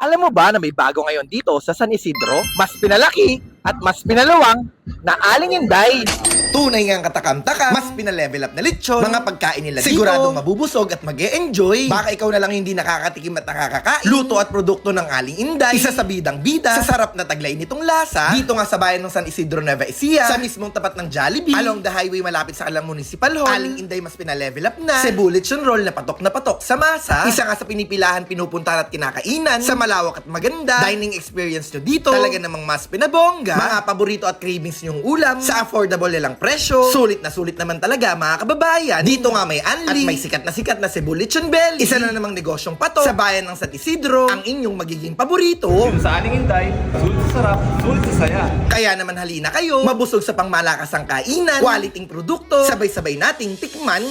Alam mo ba na may bago ngayon dito sa San Isidro? Mas pinalaki at mas pinalawang na Aling Inday. Tunay ngang katakam-takam, mas pinalevel up na lechon, mga pagkain nila dito, siguradong mabubusog at mag-e-enjoy. Baka ikaw na lang hindi nakakatikim at nakakakain. Luto at produkto ng Aling Inday, isa sa bidang-bida, sa sarap na taglay nitong lasa. Dito nga sa bayan ng San Isidro, Nueva Ecija, sa mismong tapat ng Jollibee, along the highway malapit sa Alang Municipal Hall. Aling Inday mas pinalevel up na, Cebu lechon roll na patok sa masa. Isa nga sa pinipilahan, pinupuntahan at kinakainan, sa malawak at maganda dining experience nyo dito. Talaga namang mas pinabongga. Mga paborito at cravings nyong ulam, sa affordable nilang presyo. Sulit naman talaga mga kababayan. Dito nga may Anli at may sikat na Cebu Lechon Belly. Isa na namang negosyong patok sa bayan ng San Isidro, ang inyong magiging paborito. Dito sa Aling Inday, sulit sa sarap, sulit sa saya. Kaya naman halina kayo, mabusog sa pangmalakasang kainan, quality produkto, sabay-sabay nating tikman.